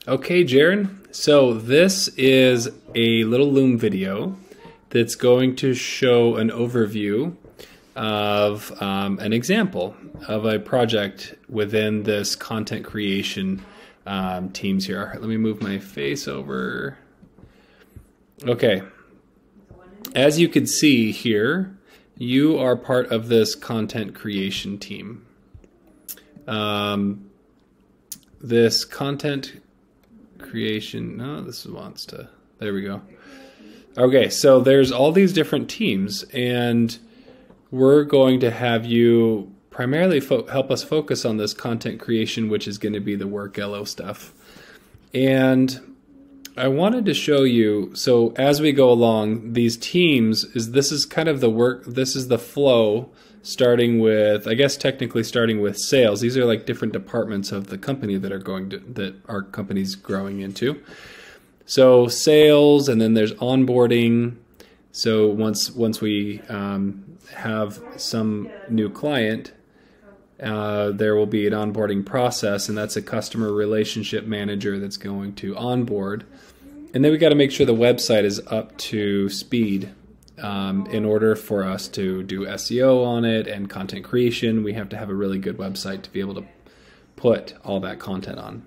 Okay, Jarron. So this is a little Loom video that's going to show an overview of an example of a project within this content creation teams here. Let me move my face over. Okay. As you can see here, you are part of this content creation team. This content creation, no, this wants to, there we go. Okay, so there's all these different teams, and we're going to have you primarily help us focus on this content creation, which is going to be the Workello stuff. And I wanted to show you, so as we go along, these teams, this is kind of the work, this is the flow, starting with, I guess technically starting with sales. These are like different departments of the company that our company's growing into. So sales, and then there's onboarding. So once we have some new client, there will be an onboarding process, and that's a customer relationship manager that's going to onboard. And then we got to make sure the website is up to speed. In order for us to do SEO on it and content creation, we have to have a really good website to be able to put all that content on.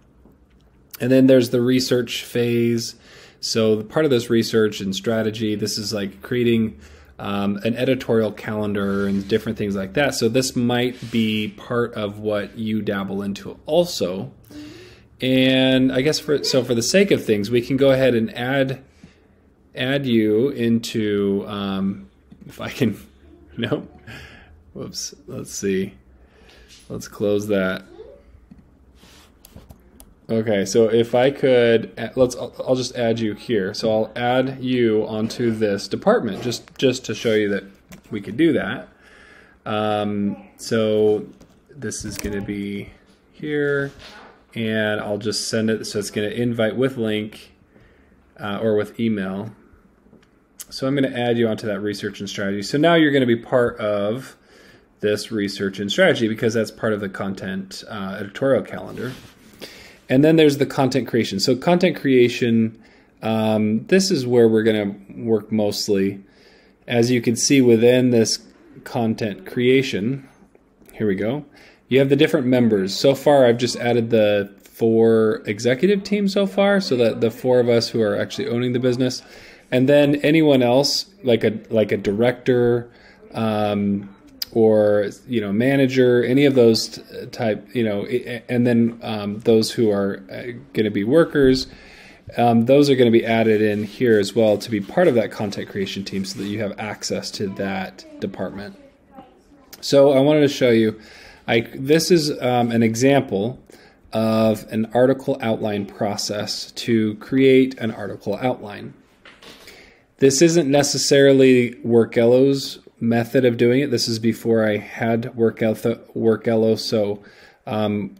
And then there's the research phase. So part of this research and strategy, this is like creating an editorial calendar and different things like that. So this might be part of what you dabble into also. And I guess for the sake of things, we can go ahead and add you into, if I can, no, whoops, let's see, let's close that. Okay, so if I could, I'll just add you here. So I'll add you onto this department just to show you that we could do that. So this is going to be here, and I'll just send it, so it's going to invite with link or with email. So I'm going to add you onto that research and strategy. So now you're going to be part of this research and strategy because that's part of the content editorial calendar. And then there's the content creation. So content creation, this is where we're going to work mostly. As you can see within this content creation, here we go, you have the different members. So far I've just added the 4 executive teams so far, so that the 4 of us who are actually owning the business. And then anyone else, like a director, or manager, any of those type, and then those who are going to be workers, those are going to be added in here as well to be part of that content creation team, so that you have access to that department. So I wanted to show you, this is an example of an article outline process to create an article outline. This isn't necessarily Workello's method of doing it. This is before I had Workello, so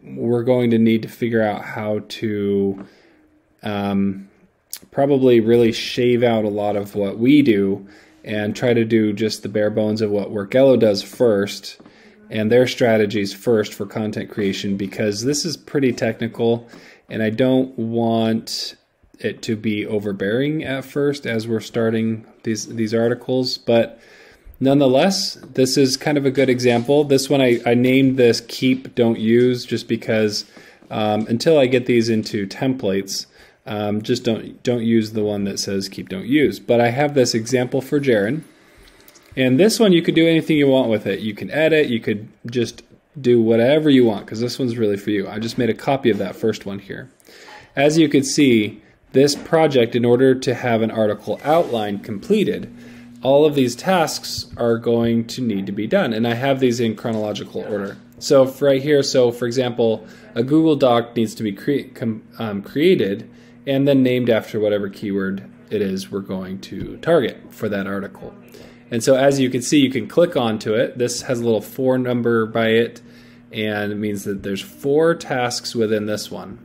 we're going to need to figure out how to probably really shave out a lot of what we do and try to do just the bare bones of what Workello does first and their strategies first for content creation, because this is pretty technical and I don't want it to be overbearing at first as we're starting these articles, but nonetheless, this is kind of a good example. This one I named this Keep Don't Use, just because until I get these into templates, just don't use the one that says Keep Don't Use. But I have this example for Jarron, and this one you could do anything you want with it. You can edit, you could just do whatever you want, because this one's really for you. I just made a copy of that first one here. As you can see, this project, in order to have an article outline completed, all of these tasks are going to need to be done, and I have these in chronological order. So right here, so for example, a Google Doc needs to be created and then named after whatever keyword it is we're going to target for that article. And so as you can see, you can click onto it. This has a little 4 number by it, and it means that there's 4 tasks within this one.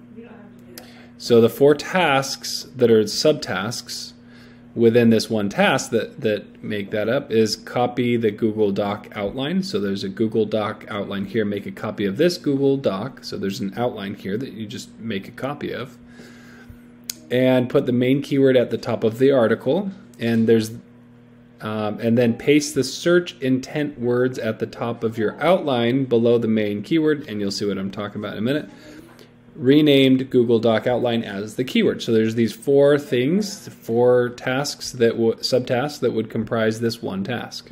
So the 4 tasks that are subtasks within this one task that make that up is copy the Google Doc outline. So there's a Google Doc outline here. Make a copy of this Google Doc. So there's an outline here that you just make a copy of. and put the main keyword at the top of the article, and then paste the search intent words at the top of your outline below the main keyword, and you'll see what I'm talking about in a minute. Renamed Google Doc outline as the keyword. So there's these 4 things, 4 tasks subtasks that would comprise this one task.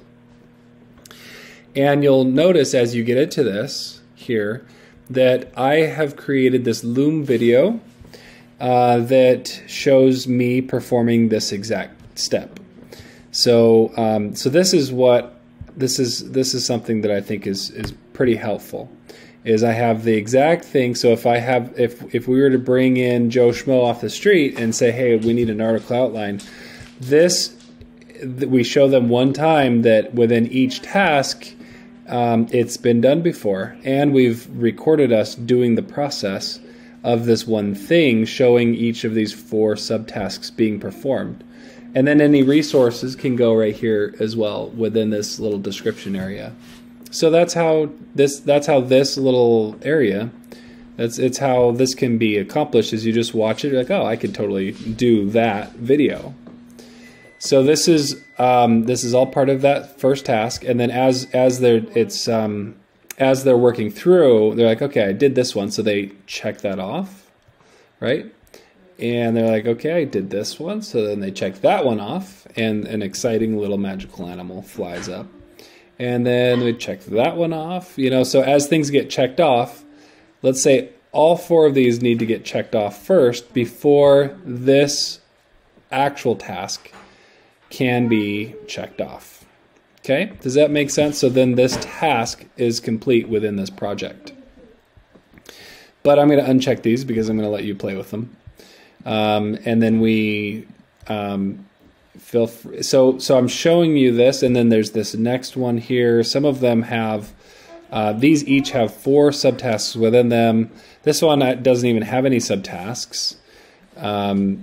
And you'll notice as you get into this here that I have created this Loom video that shows me performing this exact step. So so this is something that I think is pretty helpful. Is I have the exact thing. So if we were to bring in Joe Schmo off the street and say, hey, we need an article outline, we show them one time that within each task it's been done before, and we've recorded us doing the process of this one thing, showing each of these 4 subtasks being performed. And then any resources can go right here as well within this little description area. So that's how this little area, it's how this can be accomplished. Is you just watch it, you're like, oh, I could totally do that video. So this is all part of that first task, and then as they're working through, they're like, okay, I did this one, so they check that off, right? And they're like, okay, I did this one, so then they check that one off, and an exciting little magical animal flies up. And then we check that one off. So as things get checked off, let's say all 4 of these need to get checked off first before this actual task can be checked off. Okay, does that make sense? So then this task is complete within this project. But I'm going to uncheck these because I'm going to let you play with them. And then we feel free. So I'm showing you this, and then there's this next one here. Some of them have, these each have 4 subtasks within them. This one doesn't even have any subtasks, nor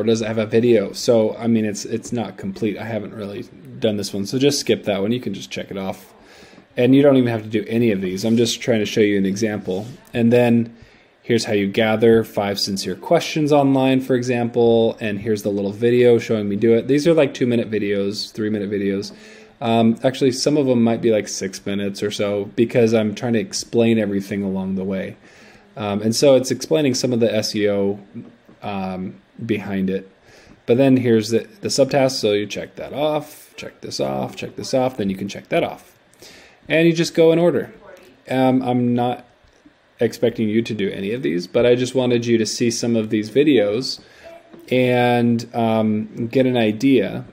does it have a video. So, I mean, it's not complete. I haven't really done this one, so just skip that one. You can just check it off. And you don't even have to do any of these. I'm just trying to show you an example. And then here's how you gather 5 sincere questions online, for example, and here's the little video showing me do it. These are like 2-minute videos, 3-minute videos. Actually, some of them might be like 6 minutes or so because I'm trying to explain everything along the way. And so it's explaining some of the SEO behind it. But then here's the subtask, so you check that off, check this off, then you can check that off. And you just go in order. I'm not expecting you to do any of these, but I just wanted you to see some of these videos and get an idea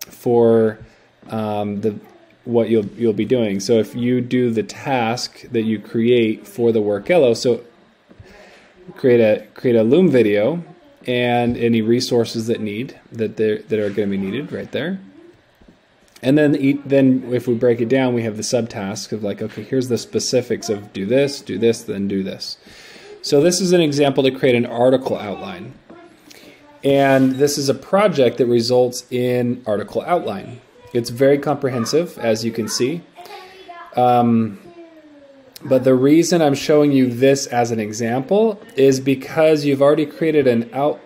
for what you'll be doing. So if you do the task that you create for the Workello, so create a Loom video and any resources that are going to be needed right there. And then if we break it down, we have the subtask of like, okay, here's the specifics of do this, then do this. So this is an example to create an article outline. And this is a project that results in article outline. It's very comprehensive, as you can see. But the reason I'm showing you this as an example is because you've already created a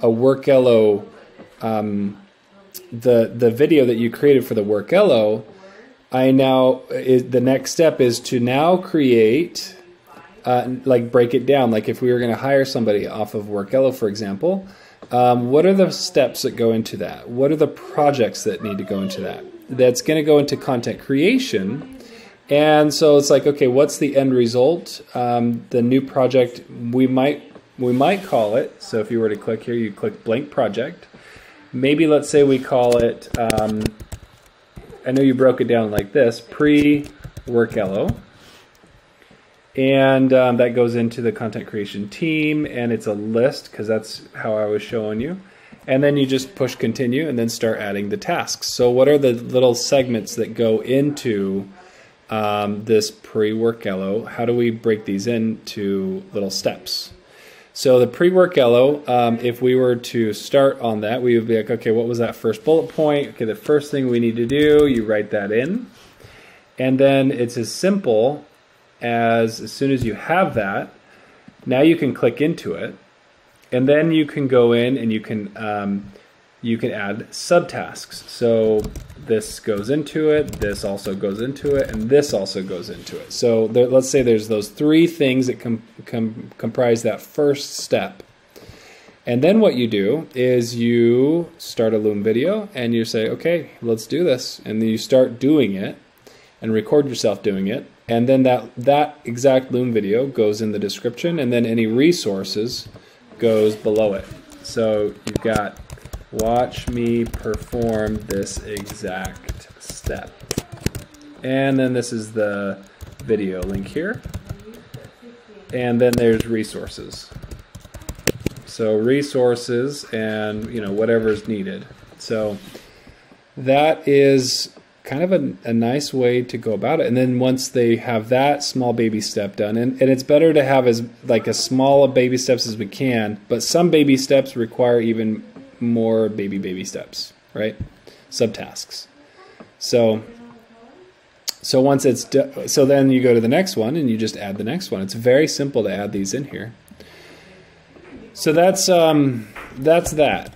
Workello. The video that you created for the Workello, the next step is to now create, break it down. Like if we were going to hire somebody off of Workello, for example, what are the steps that go into that? What are the projects that need to go into that? That's going to go into content creation. And so it's like, okay, what's the end result? The new project, we might call it, so if you were to click here, you click blank project. Maybe let's say we call it, I know you broke it down like this, pre-Workello. And that goes into the content creation team, and it's a list because that's how I was showing you. And then you just push continue and then start adding the tasks. So what are the little segments that go into this pre-Workello? How do we break these into little steps? So the pre-Workello, if we were to start on that, we would be like, okay, what was that first bullet point? Okay, the first thing we need to do, you write that in. And then it's as simple as soon as you have that, Now you can click into it, and then you can go in and you can add subtasks. So this goes into it, this also goes into it, and this also goes into it. So let's say there's those three things that comprise that first step. And then what you do is you start a Loom video and you say, okay, let's do this. And then you start doing it and record yourself doing it. And then that exact Loom video goes in the description, and then any resources goes below it. So you've got, watch me perform this exact step. And then this is the video link here. And then there's resources. So resources and whatever is needed. So that is kind of a nice way to go about it. And then once they have that small baby step done, and it's better to have as small baby steps as we can, but some baby steps require even more baby steps, right? Subtasks. So once it's done, so then you go to the next one and you just add the next one. It's very simple to add these in here. So that's that,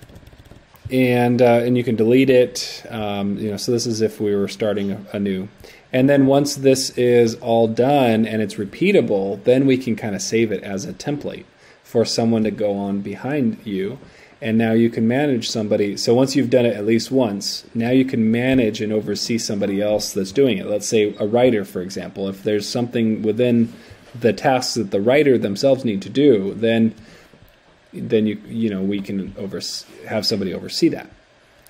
and you can delete it. So this is if we were starting anew. And then once this is all done and it's repeatable, then we can kind of save it as a template for someone to go on behind you. And now you can manage somebody. So once you've done it at least once, now you can manage and oversee somebody else that's doing it. Let's say a writer, for example. If there's something within the tasks that the writer themselves need to do, then we can have somebody oversee that.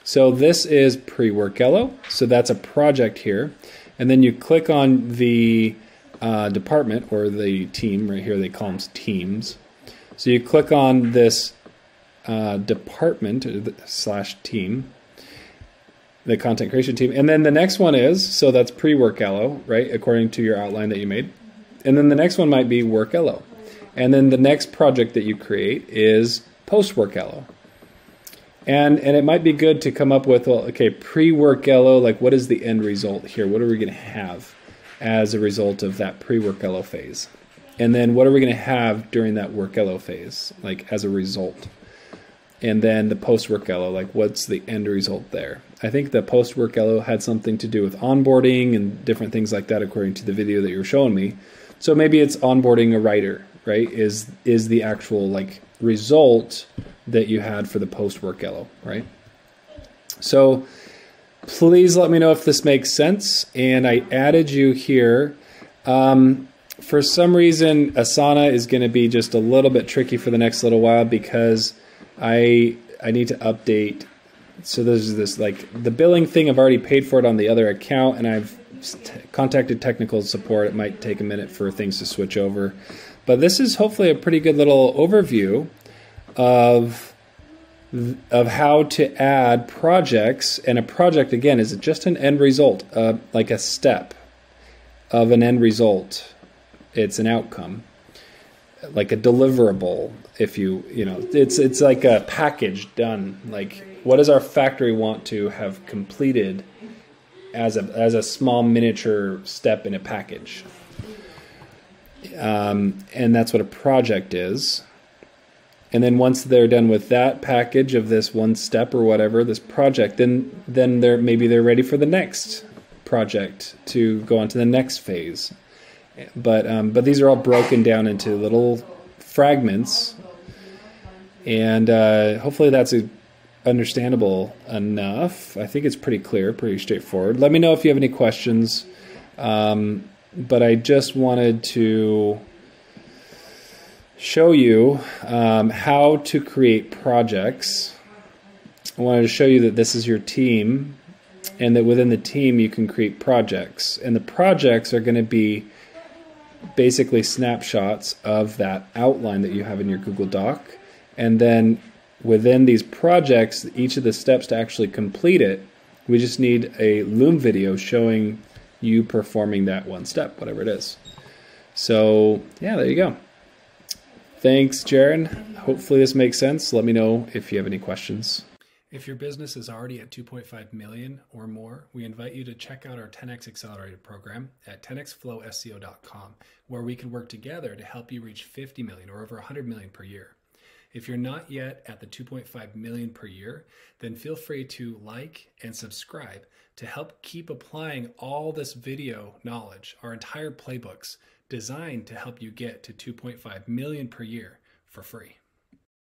So this is pre-work yellow. So that's a project here. And then you click on the department or the team right here. They call them teams. So you click on this department / team, the content creation team. And then the next one is, so that's pre-work yellow, right? According to your outline that you made. And then the next one might be work yellow. And then the next project that you create is post-work yellow. And it might be good to come up with, well, okay, pre-work yellow, like what is the end result here? What are we going to have as a result of that pre-work yellow phase? And then what are we going to have during that work yellow phase, like as a result? And then the post-work yellow, like what's the end result there? I think the post-work yellow had something to do with onboarding and different things like that according to the video that you were showing me. So maybe it's onboarding a writer, right? Is the actual like result that you had for the post-work yellow, right? So please let me know if this makes sense. And I added you here. For some reason, Asana is going to be just a little bit tricky for the next little while because I need to update. So there's this, like, the billing thing, I've already paid for it on the other account, and I've contacted technical support. It might take a minute for things to switch over. But this is hopefully a pretty good little overview of how to add projects. And a project, again, is just an end result, like a step of an end result. It's an outcome, like a deliverable. If it's like a package done. Like, what does our factory want to have completed as a small miniature step in a package? And that's what a project is. And then once they're done with that package of this one step or whatever, this project, then they're ready for the next project to go on to the next phase. But these are all broken down into little fragments, and hopefully that's understandable enough. I think it's pretty clear, pretty straightforward. Let me know if you have any questions. But I just wanted to show you how to create projects. I wanted to show you that this is your team, and that within the team you can create projects. And the projects are going to be basically snapshots of that outline that you have in your Google Doc. And then within these projects, each of the steps to actually complete it, we just need a Loom video showing you performing that one step, whatever it is. So yeah, there you go. Thanks, Jarron. Hopefully this makes sense. Let me know if you have any questions. If your business is already at 2.5 million or more, we invite you to check out our 10x Accelerator program at 10xflowseo.com, where we can work together to help you reach 50 million or over 100 million per year. If you're not yet at the 2.5 million per year, then feel free to like and subscribe to help keep applying all this video knowledge, our entire playbooks designed to help you get to 2.5 million per year for free.